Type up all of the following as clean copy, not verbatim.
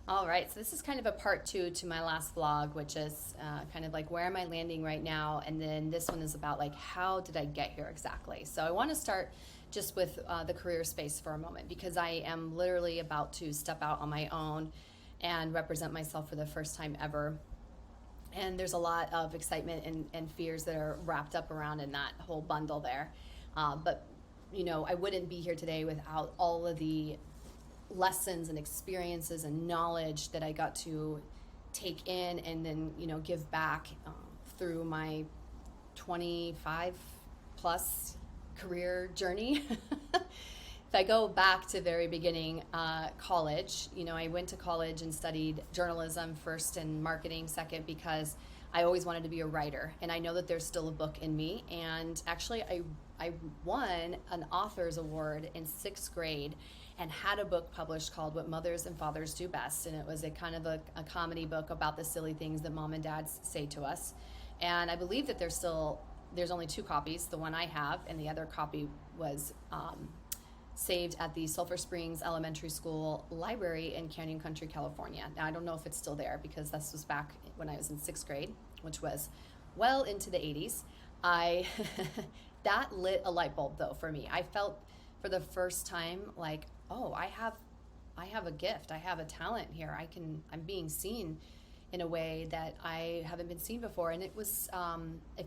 All right, so this is kind of a part two to my last vlog, which is kind of like where am I landing right now, and then this one is about like how did I get here exactly. So I want to start just with the career space for a moment because I am literally about to step out on my own and represent myself for the first time ever. And there's a lot of excitement and fears that are wrapped up around in that whole bundle there. But I wouldn't be here today without all of the lessons and experiences and knowledge that I got to take in and then give back through my 25 plus career journey. If I go back to very beginning, college, I went to college and studied journalism first and marketing second because I always wanted to be a writer. And I know that there's still a book in me. And actually, I won an author's award in sixth grade and had a book published called What Mothers and Fathers Do Best. And it was a kind of a comedy book about the silly things that mom and dad say to us. And I believe that there's only two copies, the one I have, and the other copy was saved at the Sulphur Springs Elementary School library in Canyon Country, California. Now, I don't know if it's still there because this was back when I was in sixth grade, which was well into the 80s. That lit a light bulb though for me. I felt for the first time like, oh, I have a gift. I have a talent here. I'm being seen in a way that I haven't been seen before. And it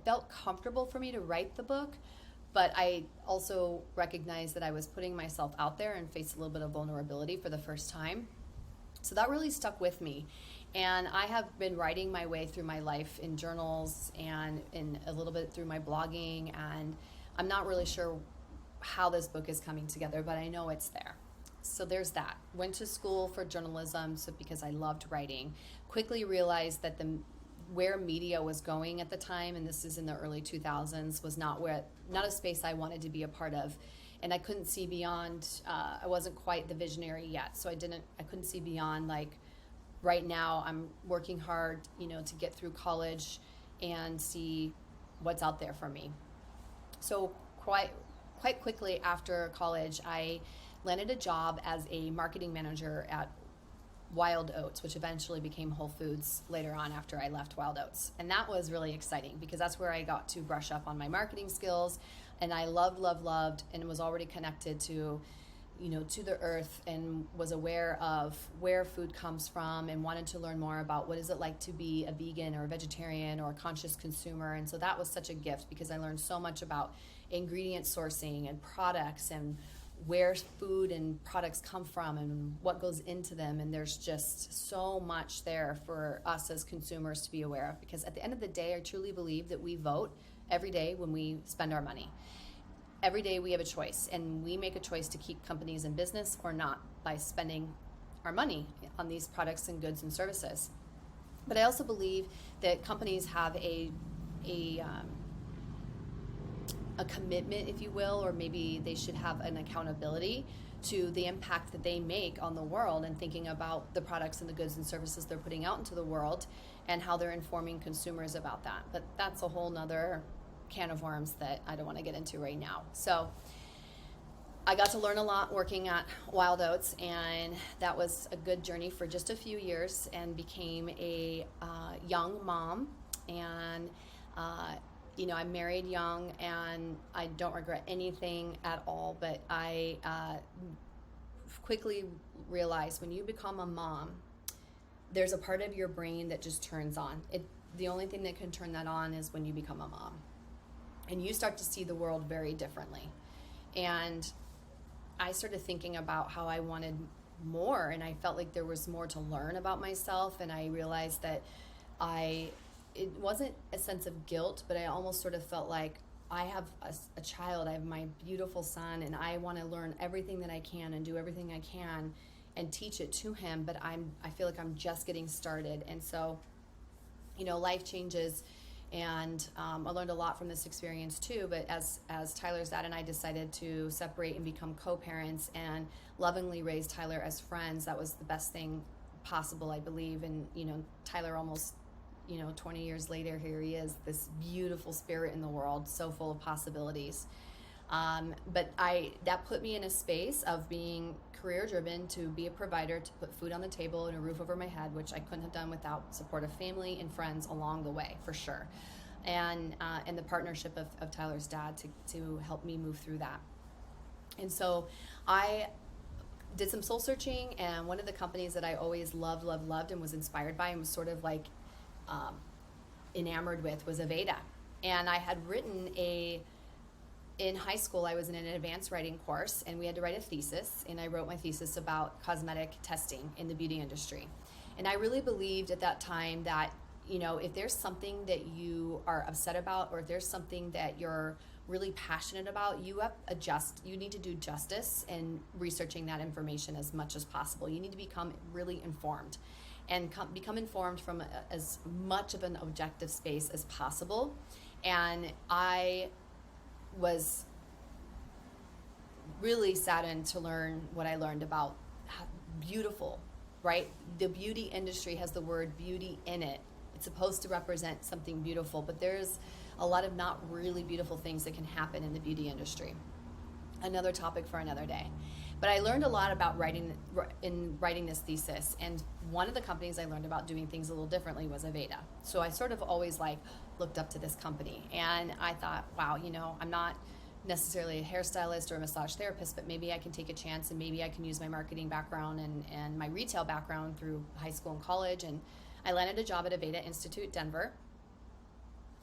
felt comfortable for me to write the book, but I also recognized that I was putting myself out there and faced a little bit of vulnerability for the first time. So that really stuck with me. And I have been writing my way through my life in journals and in a little bit through my blogging. And I'm not really sure how this book is coming together, but I know it's there. So there's that. Went to school for journalism because I loved writing. Quickly realized that where media was going at the time, and this is in the early 2000s, was not a space I wanted to be a part of. And I couldn't see beyond, I wasn't quite the visionary yet. So I couldn't see beyond, like, right now I'm working hard, to get through college and see what's out there for me. So quite quickly after college, I landed a job as a marketing manager at Wild Oats, which eventually became Whole Foods later on after I left Wild Oats. And that was really exciting because that's where I got to brush up on my marketing skills. And I loved, and was already connected to the earth and was aware of where food comes from and wanted to learn more about what is it like to be a vegan or a vegetarian or a conscious consumer. And so that was such a gift because I learned so much about ingredient sourcing and products and where food and products come from and what goes into them. And there's just so much there for us as consumers to be aware of, because at the end of the day, I truly believe that we vote every day when we spend our money. Every day we have a choice, and we make a choice to keep companies in business or not by spending our money on these products and goods and services. But I also believe that companies have a commitment, if you will, or maybe they should have an accountability to the impact that they make on the world and thinking about the products and the goods and services they're putting out into the world and how they're informing consumers about that. But that's a whole nother can of worms that I don't want to get into right now. So I got to learn a lot working at Wild Oats, and that was a good journey for just a few years, and became a young mom. And I married young, and I don't regret anything at all, but I quickly realized when you become a mom, there's a part of your brain that just turns on. The only thing that can turn that on is when you become a mom. And you start to see the world very differently. And I started thinking about how I wanted more, and I felt like there was more to learn about myself, and I realized that it wasn't a sense of guilt, but I almost sort of felt like I have a child, I have my beautiful son, and I want to learn everything that I can and do everything I can and teach it to him, but I feel like I'm just getting started. And so, life changes, and I learned a lot from this experience too, but as Tyler's dad and I decided to separate and become co-parents and lovingly raise Tyler as friends, that was the best thing possible, I believe. And, Tyler almost 20 years later, here he is, this beautiful spirit in the world, so full of possibilities. But that put me in a space of being career driven, to be a provider, to put food on the table and a roof over my head, which I couldn't have done without support of family and friends along the way, for sure. And the partnership of Tyler's dad to help me move through that. And so I did some soul searching, and one of the companies that I always loved and was inspired by and was sort of like enamored with was Aveda. And I had written in high school, I was in an advanced writing course, and we had to write a thesis, and I wrote my thesis about cosmetic testing in the beauty industry. And I really believed at that time that, if there's something that you are upset about, or if there's something that you're really passionate about, you need to do justice in researching that information as much as possible. You need to become really informed, and become informed from as much of an objective space as possible. And I was really saddened to learn what I learned about how beautiful, right? The beauty industry has the word beauty in it. It's supposed to represent something beautiful, but there's a lot of not really beautiful things that can happen in the beauty industry. Another topic for another day. But I learned a lot about writing this thesis, and one of the companies I learned about doing things a little differently was Aveda. So I sort of always looked up to this company, and I thought, wow, I'm not necessarily a hairstylist or a massage therapist, but maybe I can take a chance, and maybe I can use my marketing background and my retail background through high school and college. And I landed a job at Aveda Institute Denver.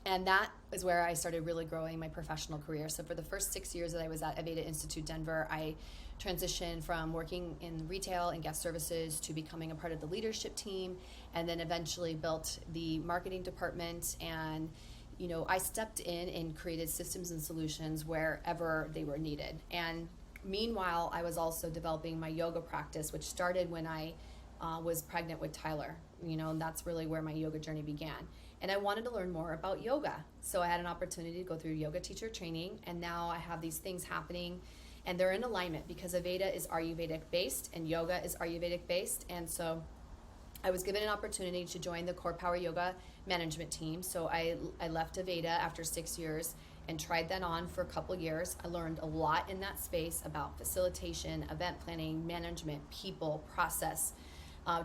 And that is where I started really growing my professional career. So for the first 6 years that I was at Aveda Institute Denver, I transitioned from working in retail and guest services to becoming a part of the leadership team, and then eventually built the marketing department. And I stepped in and created systems and solutions wherever they were needed. And meanwhile, I was also developing my yoga practice, which started when I was pregnant with Tyler. And that's really where my yoga journey began. And I wanted to learn more about yoga. So I had an opportunity to go through yoga teacher training, and now I have these things happening, and they're in alignment because Aveda is Ayurvedic based and yoga is Ayurvedic based. And so I was given an opportunity to join the Core Power Yoga management team. So I left Aveda after 6 years and tried that on for a couple years. I learned a lot in that space about facilitation, event planning, management, people, process,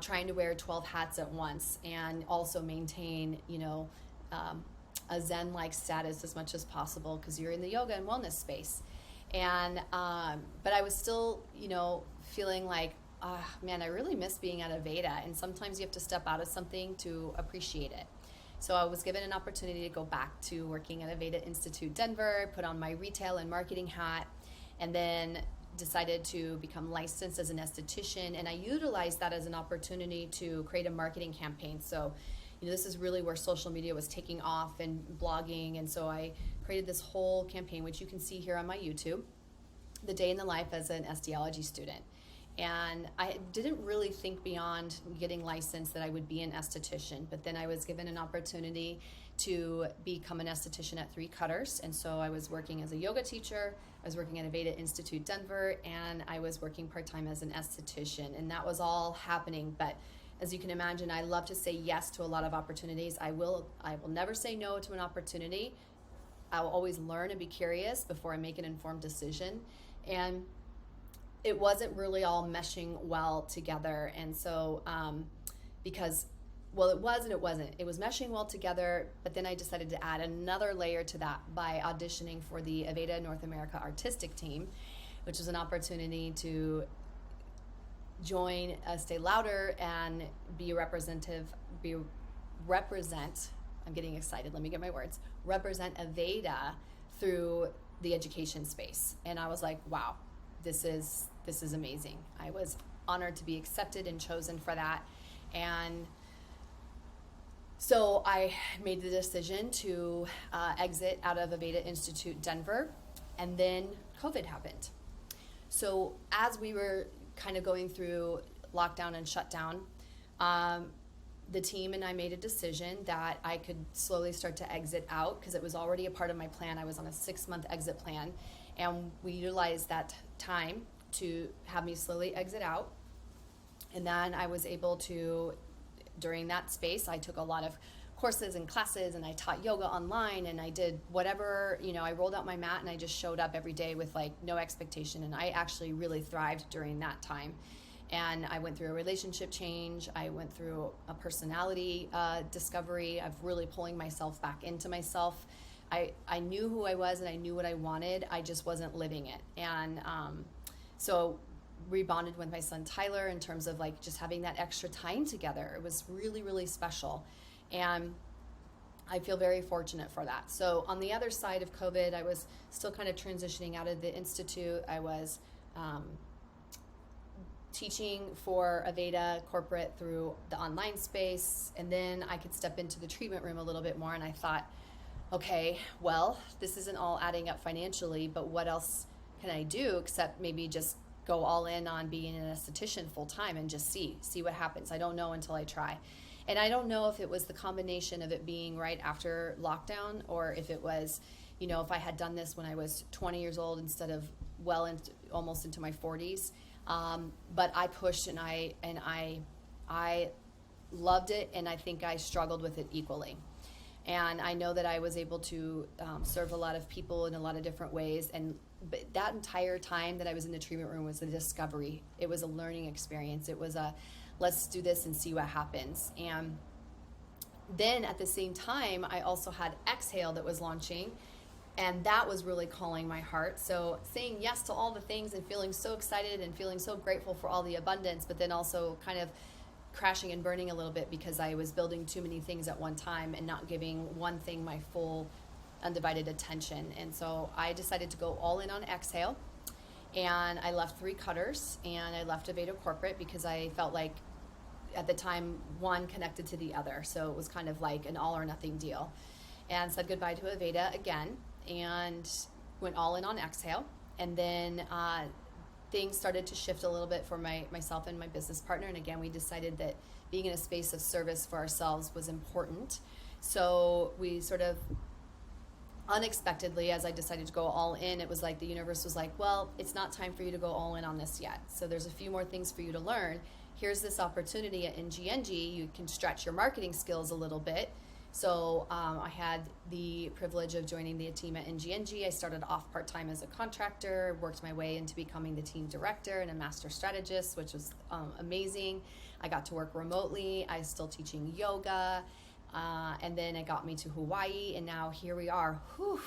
trying to wear 12 hats at once, and also maintain, a Zen-like status as much as possible, because you're in the yoga and wellness space. And but I was still, feeling like, man, I really miss being at Aveda, and sometimes you have to step out of something to appreciate it. So I was given an opportunity to go back to working at Aveda Institute Denver, put on my retail and marketing hat, and then decided to become licensed as an esthetician. And I utilized that as an opportunity to create a marketing campaign. So, this is really where social media was taking off, and blogging. And so I created this whole campaign, which you can see here on my YouTube, the day in the life as an esthetology student. And I didn't really think beyond getting licensed that I would be an esthetician, but then I was given an opportunity to become an esthetician at 3 Cutters. And so I was working as a yoga teacher, I was working at Aveda Institute Denver, and I was working part-time as an esthetician. And that was all happening. But as you can imagine, I love to say yes to a lot of opportunities. I will never say no to an opportunity. I will always learn and be curious before I make an informed decision. And it wasn't really all meshing well together. And so, because, well, it was and it wasn't. It was meshing well together, but then I decided to add another layer to that by auditioning for the Aveda North America Artistic Team, which was an opportunity to join Estee Lauder and represent, I'm getting excited, let me get my words, represent Aveda through the education space. And I was like, wow, this is amazing. I was honored to be accepted and chosen for that. And so I made the decision to exit out of Aveda Institute Denver, and then COVID happened. So as we were kind of going through lockdown and shutdown, the team and I made a decision that I could slowly start to exit out, because it was already a part of my plan. I was on a 6-month exit plan, and we utilized that time to have me slowly exit out. And then I was able to, during that space, I took a lot of courses and classes, and I taught yoga online, and I did whatever, I rolled out my mat and I just showed up every day with like no expectation. And I actually really thrived during that time. And I went through a relationship change. I went through a personality discovery of really pulling myself back into myself. I knew who I was and I knew what I wanted. I just wasn't living it. And so rebonded with my son Tyler in terms of like just having that extra time together. It was really, really special. And I feel very fortunate for that. So on the other side of COVID, I was still kind of transitioning out of the Institute. I was teaching for Aveda corporate through the online space. And then I could step into the treatment room a little bit more. And I thought, okay, well, this isn't all adding up financially, but what else can I do except maybe just go all in on being an esthetician full time and just see what happens. I don't know until I try. And I don't know if it was the combination of it being right after lockdown, or if it was, if I had done this when I was 20 years old instead of almost into my 40s. But I pushed and I loved it, and I think I struggled with it equally. And I know that I was able to serve a lot of people in a lot of different ways. But that entire time that I was in the treatment room was a discovery. It was a learning experience. It was let's do this and see what happens. And then at the same time, I also had Exhale that was launching, and that was really calling my heart. So saying yes to all the things and feeling so excited and feeling so grateful for all the abundance, but then also kind of crashing and burning a little bit because I was building too many things at one time and not giving one thing my full undivided attention. And so I decided to go all in on Exhale, and I left 3 cutters, and I left Aveda corporate because I felt like at the time one connected to the other. So it was kind of like an all or nothing deal, and said goodbye to Aveda again and went all in on Exhale. And then things started to shift a little bit for myself and my business partner. And again, we decided that being in a space of service for ourselves was important. So we sort of unexpectedly, as I decided to go all in, it was like the universe was like, well, it's not time for you to go all in on this yet. So there's a few more things for you to learn. Here's this opportunity at NGNG. You can stretch your marketing skills a little bit. So I had the privilege of joining the team at NGNG. I started off part-time as a contractor, worked my way into becoming the team director and a master strategist, which was amazing. I got to work remotely. I was still teaching yoga. And then it got me to Hawaii, and now here we are. Whew.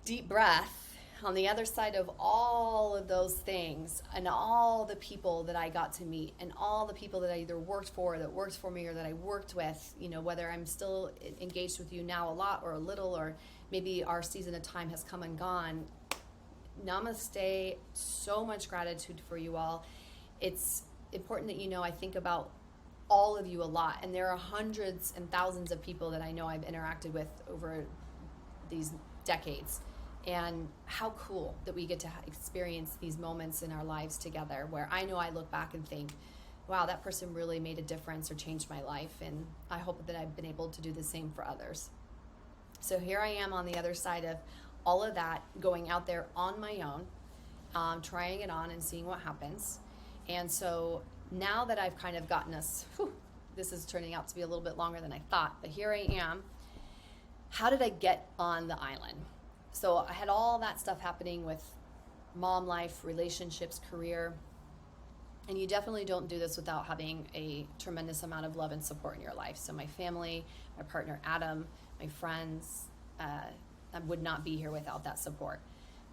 Deep breath. On the other side of all of those things and all the people that I got to meet and all the people that I either worked for, that worked for me, or that I worked with, whether I'm still engaged with you now a lot or a little, or maybe our season of time has come and gone. Namaste. So much gratitude for you all. It's important that I think about all of you a lot, and there are hundreds and thousands of people that I know I've interacted with over these decades. And how cool that we get to experience these moments in our lives together where I know I look back and think, wow, that person really made a difference or changed my life. And I hope that I've been able to do the same for others. So here I am on the other side of all of that, going out there on my own, trying it on and seeing what happens. And so now that I've kind of gotten us, this is turning out to be a little bit longer than I thought, but here I am. How did I get on the island? So I had all that stuff happening with mom life, relationships, career, and you definitely don't do this without having a tremendous amount of love and support in your life. So my family, my partner Adam, my friends, I would not be here without that support.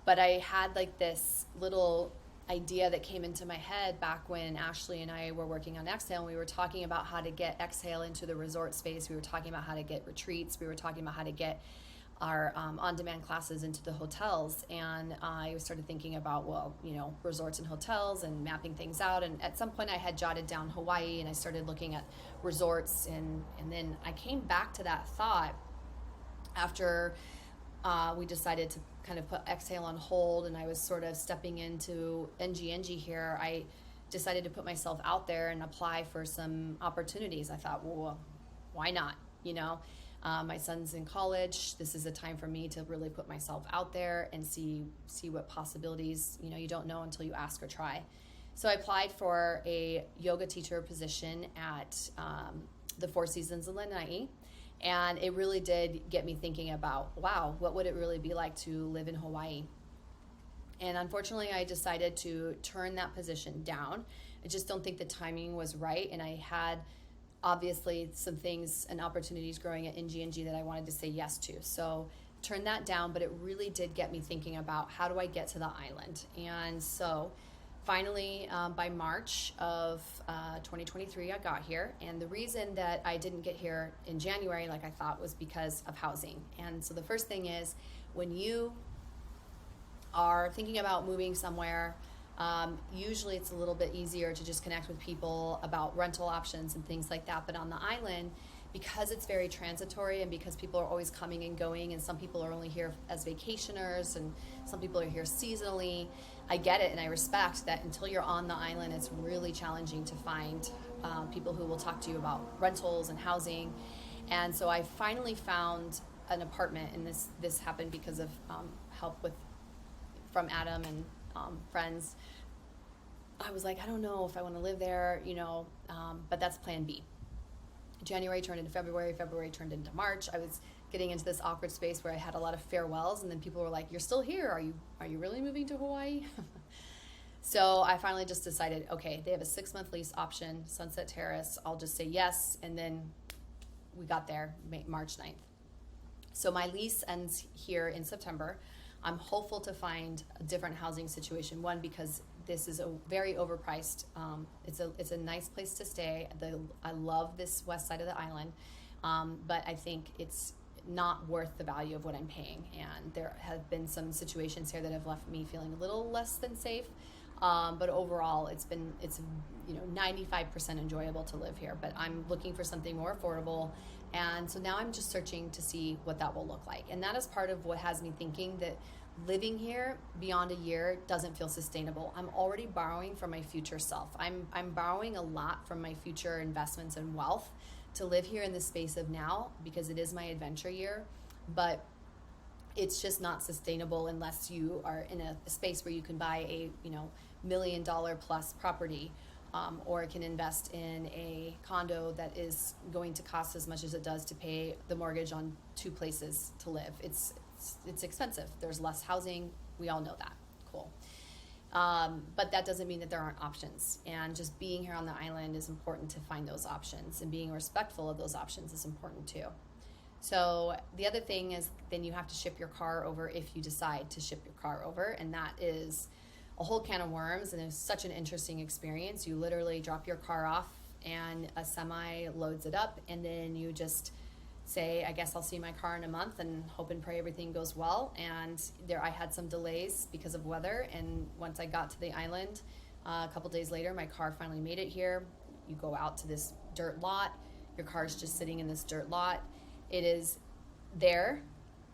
But I had like this little idea that came into my head back when Ashley and I were working on Exhale, and we were talking about how to get Exhale into the resort space. We were talking about how to get retreats. We were talking about how to get our on-demand classes into the hotels. And I started thinking about, resorts and hotels and mapping things out. And at some point I had jotted down Hawaii, and I started looking at resorts. And then I came back to that thought after we decided to kind of put Exhale on hold, and I was sort of stepping into NGNG here. I decided to put myself out there and apply for some opportunities. I thought, well, why not? My son's in college. This is a time for me to really put myself out there and see what possibilities, you don't know until you ask or try. So I applied for a yoga teacher position at the Four Seasons in Lanai. And it really did get me thinking about, wow, what would it really be like to live in Hawaii? And unfortunately, I decided to turn that position down. I just don't think the timing was right. And I had obviously some things and opportunities growing at NGNG that I wanted to say yes to. So turned that down, but it really did get me thinking about how do I get to the island? And so finally, by March of 2023, I got here. And the reason that I didn't get here in January like I thought was because of housing. And so the first thing is, when you are thinking about moving somewhere, usually it's a little bit easier to just connect with people about rental options and things like that. But on the island, because it's very transitory and because people are always coming and going, and some people are only here as vacationers and some people are here seasonally, I get it and I respect that until you're on the island, it's really challenging to find people who will talk to you about rentals and housing. And so I finally found an apartment, and this happened because of help from Adam and friends. I was like, I don't know if I want to live there, but that's plan B. January turned into February, February turned into March. I was getting into this awkward space where I had a lot of farewells, and then people were like, you're still here, are you really moving to Hawaii? So I finally just decided, okay, they have a 6-month lease option, Sunset Terrace, I'll just say yes. And then we got there March 9th. So my lease ends here in September. I'm hopeful to find a different housing situation. One, because this is a very overpriced. It's a nice place to stay. I love this west side of the island, but I think it's not worth the value of what I'm paying. And there have been some situations here that have left me feeling a little less than safe. But overall, it's 95% enjoyable to live here. But I'm looking for something more affordable. And so now I'm just searching to see what that will look like. And that is part of what has me thinking that living here beyond a year doesn't feel sustainable. I'm already borrowing from my future self. I'm borrowing a lot from my future investments and wealth to live here in the space of now, because it is my adventure year. But it's just not sustainable unless you are in a space where you can buy a $1 million plus property. Or can invest in a condo that is going to cost as much as it does to pay the mortgage on 2 places to live. It's expensive. There's less housing. We all know that. Cool. But that doesn't mean that there aren't options. And just being here on the island is important to find those options, and being respectful of those options is important too. So the other thing is, then you have to ship your car over if you decide to ship your car over, and that is a whole can of worms, and it's such an interesting experience. You literally drop your car off and a semi loads it up, and then you just say, I guess I'll see my car in a month and hope and pray everything goes well. And I had some delays because of weather, and once I got to the island, a couple days later, my car finally made it here. You go out to this dirt lot, your car's just sitting in this dirt lot. It is there,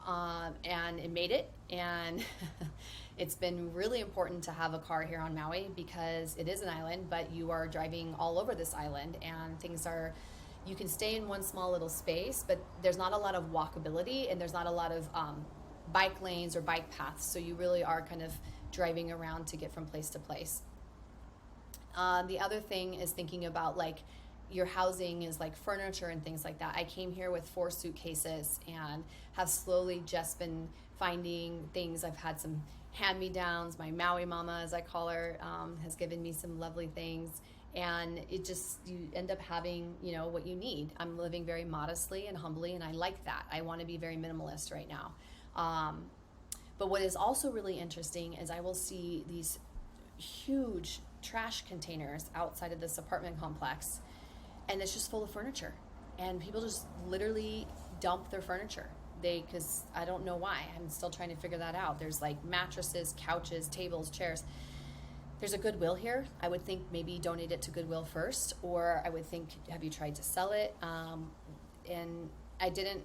and it made it, and it's been really important to have a car here on Maui because it is an island, but you are driving all over this island, and you can stay in one small little space, but there's not a lot of walkability, and there's not a lot of bike lanes or bike paths, so you really are kind of driving around to get from place to place. The other thing is thinking about your housing is like furniture and things like that. I came here with 4 suitcases and have slowly just been finding things. I've had some hand-me-downs. My Maui mama, as I call her, has given me some lovely things. And you end up having, what you need. I'm living very modestly and humbly, and I like that. I want to be very minimalist right now. But what is also really interesting is I will see these huge trash containers outside of this apartment complex, and it's just full of furniture, and people just literally dump their furniture. Because I don't know why. I'm still trying to figure that out. There's mattresses, couches, tables, chairs. There's a Goodwill here. I would think maybe donate it to Goodwill first, or I would think, have you tried to sell it? And I didn't.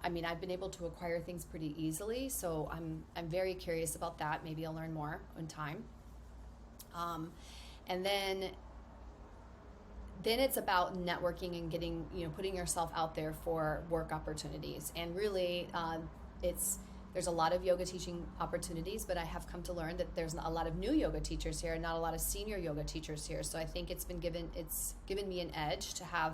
I've been able to acquire things pretty easily, so I'm very curious about that. Maybe I'll learn more in time. And then it's about networking and getting, putting yourself out there for work opportunities. And really, there's a lot of yoga teaching opportunities, but I have come to learn that there's a lot of new yoga teachers here, not a lot of senior yoga teachers here. So I think it's given me an edge to have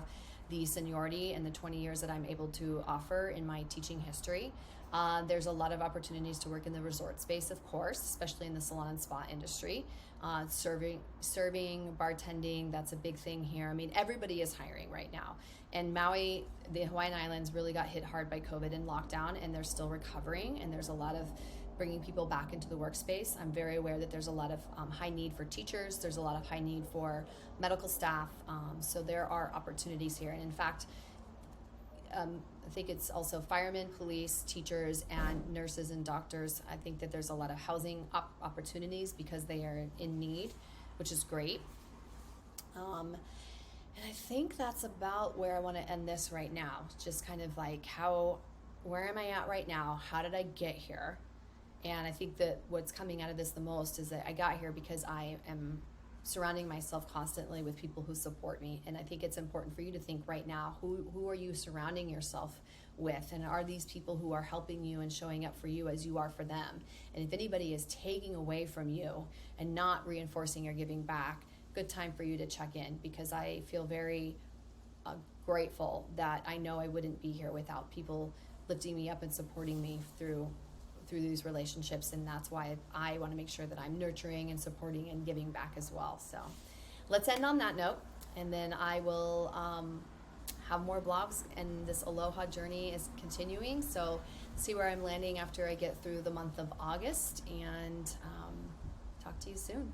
the seniority and the 20 years that I'm able to offer in my teaching history. There's a lot of opportunities to work in the resort space, of course, especially in the salon and spa industry. Serving, bartending, that's a big thing here. I mean, everybody is hiring right now. And Maui, the Hawaiian Islands, really got hit hard by COVID and lockdown, and they're still recovering, and there's a lot of bringing people back into the workspace. I'm very aware that there's a lot of high need for teachers. There's a lot of high need for medical staff. So there are opportunities here. And in fact, I think it's also firemen, police, teachers, and nurses and doctors. I think that there's a lot of housing opportunities because they are in need, which is great. And I think that's about where I want to end this right now. Just kind of like where am I at right now? How did I get here? And I think that what's coming out of this the most is that I got here because I am surrounding myself constantly with people who support me. And I think it's important for you to think right now, who are you surrounding yourself with? And are these people who are helping you and showing up for you as you are for them? And if anybody is taking away from you and not reinforcing or giving back, good time for you to check in, because I feel very grateful that I know I wouldn't be here without people lifting me up and supporting me through these relationships, and that's why I want to make sure that I'm nurturing and supporting and giving back as well. So let's end on that note, and then I will have more blogs, and this Aloha journey is continuing. So see where I'm landing after I get through the month of August, and talk to you soon.